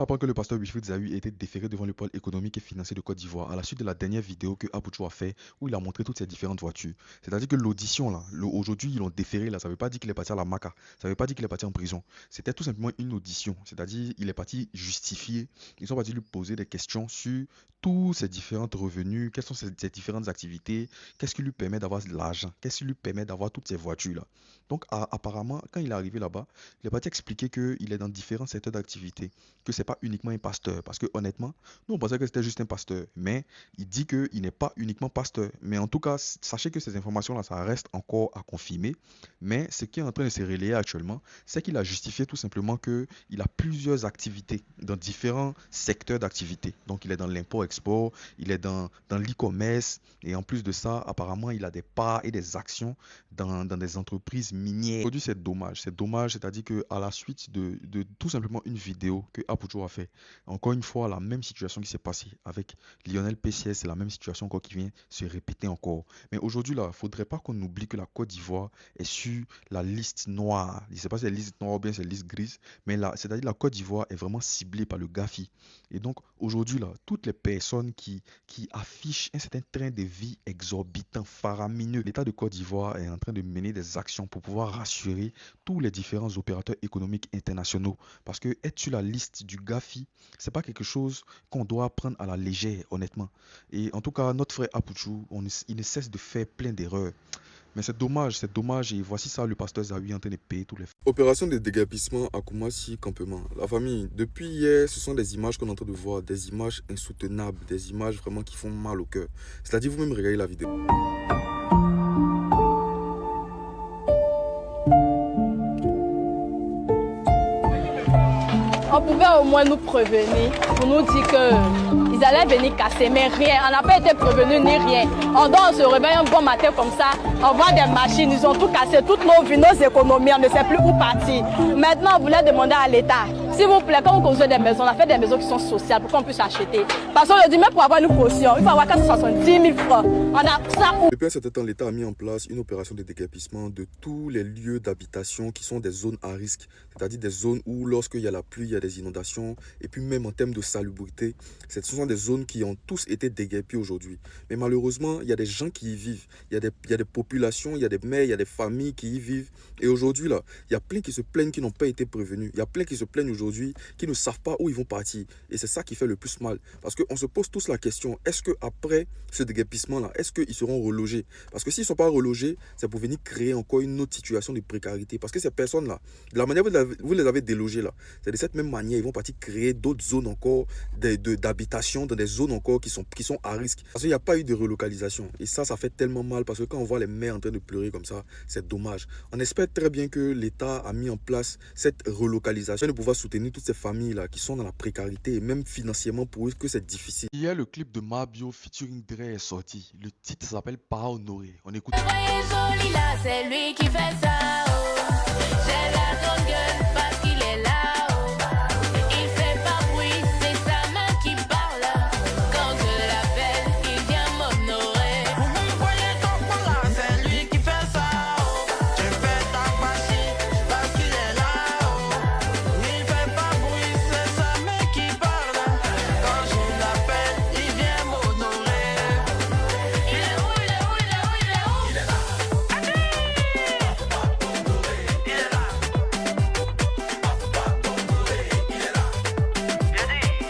Après que le pasteur Wilfried Zahui ait été déféré devant le pôle économique et financier de Côte d'Ivoire à la suite de la dernière vidéo que Abouchou a fait où il a montré toutes ces différentes voitures. C'est-à-dire que l'audition là, aujourd'hui ils l'ont déféré là, ça ne veut pas dire qu'il est parti à la Maca, ça ne veut pas dire qu'il est parti en prison. C'était tout simplement une audition, c'est-à-dire il est parti justifier, ils sont partis lui poser des questions sur tous ces différents revenus, quelles sont ces différentes activités, qu'est-ce qui lui permet d'avoir de l'argent, qu'est-ce qui lui permet d'avoir toutes ces voitures là. Donc apparemment quand il est arrivé là-bas, il est parti expliquer qu'il est dans différents secteurs d'activité, que c'est pas uniquement un pasteur. Parce que honnêtement, nous on pensait que c'était juste un pasteur. Mais il dit qu'il n'est pas uniquement pasteur. Mais en tout cas, sachez que ces informations-là, ça reste encore à confirmer. Mais ce qui est en train de se relayer actuellement, c'est qu'il a justifié tout simplement qu'il a plusieurs activités dans différents secteurs d'activité. Donc il est dans l'import-export, il est dans l'e-commerce. Et en plus de ça, apparemment, il a des parts et des actions dans des entreprises minières. Aujourd'hui, c'est dommage. C'est dommage, c'est-à-dire qu'à la suite de tout simplement une vidéo que Apoucho a fait, encore une fois, la même situation qui s'est passée avec Lionel PCS, c'est la même situation encore qui vient se répéter encore. Mais aujourd'hui, là, il ne faudrait pas qu'on oublie que la Côte d'Ivoire est sur la liste noire. Je ne sais pas si c'est la liste noire ou bien c'est la liste grise, mais là, c'est-à-dire la Côte d'Ivoire est vraiment ciblée par le GAFI. Et donc, aujourd'hui, là, toutes les personnes qui affichent un certain train de vie exorbitant, faramineux, l'État de Côte d'Ivoire est en train de mener des actions pour pouvoir rassurer tous les différents opérateurs économiques internationaux. Parce que être sur la liste du GAFI, c'est pas quelque chose qu'on doit prendre à la légère, honnêtement. Et en tout cas, notre frère Apouchou, il ne cesse de faire plein d'erreurs. Mais c'est dommage, c'est dommage. Et voici ça, le pasteur Zawi en train de payer tous les frais. Opération de déguerpissement à Koumassi, campement. La famille, depuis hier, ce sont des images qu'on est en train de voir, des images insoutenables, des images vraiment qui font mal au cœur. C'est-à-dire, vous-même regardez la vidéo. On pouvait au moins nous prévenir pour nous dire qu'ils allaient venir casser, mais rien. On n'a pas été prévenu ni rien. On se réveille un bon matin comme ça, on voit des machines, ils ont tout cassé, toutes nos vies, nos économies, on ne sait plus où partir. Maintenant, on voulait demander à l'État, s'il vous plaît, quand vous construisez des maisons, on a fait des maisons qui sont sociales pour qu'on puisse acheter. Parce qu'on le dit, même pour avoir une caution, il faut avoir 470 000 francs. On a ça où? Depuis un certain temps, l'État a mis en place une opération de déguerpissement de tous les lieux d'habitation qui sont des zones à risque, c'est-à-dire des zones où lorsqu'il y a la pluie, il y a des inondations, et puis même en termes de salubrité, ce sont des zones qui ont tous été déguerpies aujourd'hui. Mais malheureusement, il y a des gens qui y vivent, il y a des populations, il y a des mères, il y a des familles qui y vivent. Et aujourd'hui, là, il y a plein qui se plaignent qui n'ont pas été prévenus. Il y a plein qui se plaignent aujourd'hui qui ne savent pas où ils vont partir. Et c'est ça qui fait le plus mal. Parce qu'on se pose tous la question, est-ce qu'après ce déguerpissement-là, est-ce qu'ils seront relogés? Parce que s'ils ne sont pas relogés, c'est pour venir créer encore une autre situation de précarité. Parce que ces personnes-là, de la manière dont vous les avez délogés là, c'est de cette même manière, ils vont partir créer d'autres zones encore d'habitation, dans des zones encore qui sont à risque. Parce qu'il n'y a pas eu de relocalisation. Et ça fait tellement mal parce que quand on voit les mères en train de pleurer comme ça, c'est dommage. On espère très bien que l'État a mis en place cette relocalisation de pouvoir soutenir toutes ces familles-là qui sont dans la précarité et même financièrement pour eux que c'est difficile. Hier, le clip de Mabio featuring Dre est sorti. Le titre s'appelle Pas honoré. On écoute. Joli là, c'est lui qui fait ça. Oh. J'ai la grande gueule parce qu'il est là. Oh. Il fait pas bruit, c'est sa main qui parle. Quand je l'appelle, il vient m'honorer. Vous me voyez comme là, c'est lui qui fait ça. Oh. J'ai fait ta partie parce qu'il est là. Oh. Il fait pas bruit, c'est sa main qui parle. Quand je l'appelle, il vient m'honorer. Il est où, il est où, il est où, il est où? Il est là. Il est là.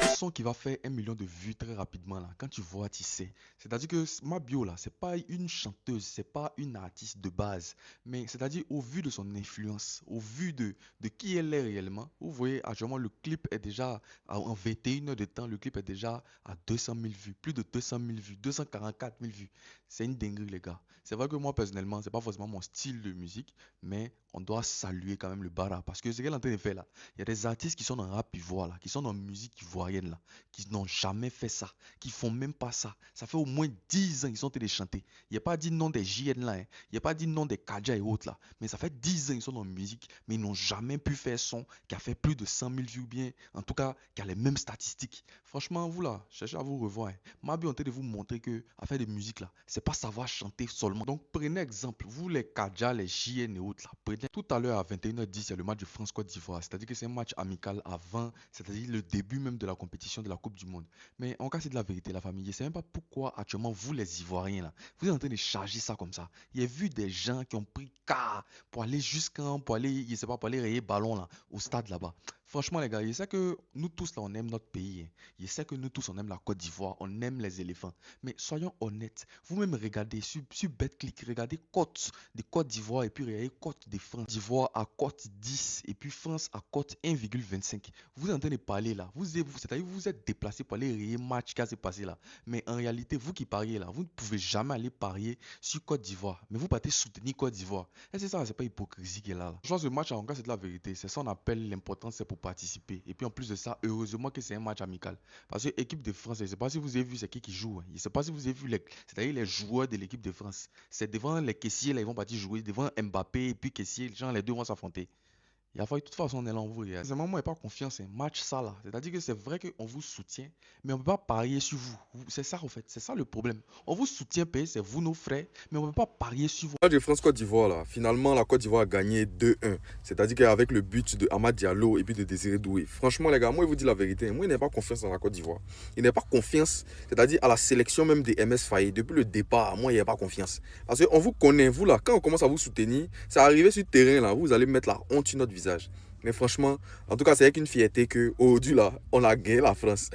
Un son qui va faire 1 million de vues très rapidement là. Quand tu vois, tu sais. C'est-à-dire que Mabio là, c'est pas une chanteuse, c'est pas une artiste de base. Mais c'est-à-dire au vu de son influence, au vu de qui elle est réellement, vous voyez actuellement le clip est déjà en 21 heures de temps, le clip est déjà à 200 000 vues, plus de 200 000 vues, 244 000 vues. C'est une dinguerie les gars. C'est vrai que moi personnellement, c'est pas forcément mon style de musique, mais on doit saluer quand même le bara parce que ce qu'elle est en train de faire là, il y a des artistes qui sont dans rap ivoire là, qui sont dans musique ivoirienne là. qui n'ont jamais fait ça, qui font même pas ça. Ça fait au moins 10 ans qu'ils sont en train de chanter. Il n'y a pas dit non des JN là, hein. Il n'y a pas dit non des Kaja et autres là. Mais ça fait 10 ans qu'ils sont dans la musique, mais ils n'ont jamais pu faire son qui a fait plus de 100 000 vues bien, en tout cas, qui a les mêmes statistiques. Franchement, vous là, cherchez à vous revoir, hein. M'a bien tenté de vous montrer que à faire de musique là, c'est pas savoir chanter seulement. Donc prenez exemple, vous les Kaja, les JN et autres là. Prenez tout à l'heure à 21h10, il y a le match de France-Côte d'Ivoire. C'est-à-dire que c'est un match amical avant, c'est-à-dire le début même de la compétition de la Coupe du Monde. Mais en cas, c'est de la vérité, la famille. Je ne sais même pas pourquoi actuellement vous les Ivoiriens là, vous êtes en train de charger ça comme ça. Il y a vu des gens qui ont pris car pour aller jusqu'en, pour aller, je sais pas, pour aller rayer ballon là, au stade là-bas. Franchement, les gars, je sais que nous tous là, on aime notre pays, hein. Je sais que nous tous, on aime la Côte d'Ivoire, on aime les éléphants. Mais soyons honnêtes, vous-même regardez sur BetClick, regardez cote de Côte d'Ivoire et puis regardez cote de France. d'Ivoire à cote 10 et puis France à cote 1,25. Vous êtes en train de parler là, c'est-à-dire vous êtes déplacé pour aller rayer match qui s'est passé là. Mais en réalité, vous qui pariez là, vous ne pouvez jamais aller parier sur Côte d'Ivoire. Mais vous partez soutenir Côte d'Ivoire. Et c'est ça, c'est pas hypocrisie qui est là. Je pense que ce match, en cas, c'est de la vérité. C'est ça qu'on appelle l'important, c'est pour participer. Et puis en plus de ça, heureusement que c'est un match amical. Parce que l'équipe de France, je ne sais pas si vous avez vu c'est qui joue, hein. Je ne sais pas si vous avez vu c'est-à-dire les joueurs de l'équipe de France. C'est devant les caissiers, là, ils vont partir jouer. Devant Mbappé et puis caissier, genre, les deux vont s'affronter. Il a fallu de toute façon on est là en vous. C'est moment où pas confiance, un match ça là. C'est-à-dire que c'est vrai qu'on vous soutient, mais on ne peut pas parier sur vous. C'est ça en fait, c'est ça le problème. On vous soutient, payer, c'est vous nos frères, mais on ne peut pas parier sur vous. Match de France-Côte d'Ivoire, là, finalement, la Côte d'Ivoire a gagné 2-1. C'est-à-dire qu'avec le but de Amad Diallo et puis de Désiré Doué. Franchement, les gars, moi, je vous dis la vérité. Moi, je n'ai pas confiance dans la Côte d'Ivoire. Je n'ai pas confiance, c'est-à-dire à la sélection même des MS Faye. Depuis le départ, moi, il n'y a pas confiance. Parce qu'on vous connaît, vous là, quand on commence à vous soutenir, c'est arrivé sur le terrain, là, vous allez mettre la honte sur notre visage. Mais franchement, en tout cas, c'est avec une fierté qu'aujourd'hui, là, on a gagné la France.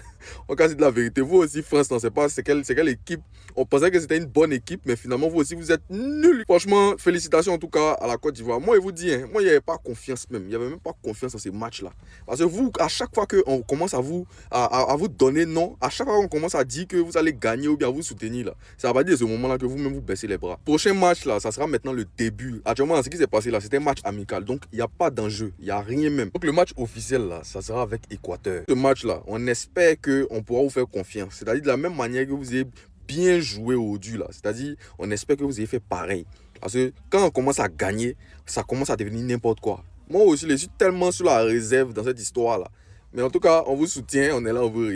En cas, c'est de la vérité. Vous aussi, France, on ne sait pas c'est quelle équipe. On pensait que c'était une bonne équipe, mais finalement, vous aussi, vous êtes nuls. Franchement, félicitations en tout cas à la Côte d'Ivoire. Moi, je vous dis, hein, moi, il n'y avait pas confiance même. Il n'y avait même pas confiance dans ces matchs-là. Parce que vous, à chaque fois qu'on commence à vous donner non, à chaque fois qu'on commence à dire que vous allez gagner ou bien vous soutenir, là, ça va dire à ce moment-là que vous-même vous baissez les bras. Prochain match, là, ça sera maintenant le début. Actuellement, ce qui s'est passé là, c'était un match amical. Donc, il n'y a pas d'enjeu. Il n'y a rien même. Donc, le match officiel, là, ça sera avec Équateur. Ce match-là, on espère qu'on pourra vous faire confiance. C'est-à-dire de la même manière que vous avez bien joué aujourd'hui, là. C'est-à-dire, on espère que vous ayez fait pareil. Parce que quand on commence à gagner, ça commence à devenir n'importe quoi. Moi aussi, je suis tellement sur la réserve dans cette histoire-là. Mais en tout cas, on vous soutient, on est là, on vous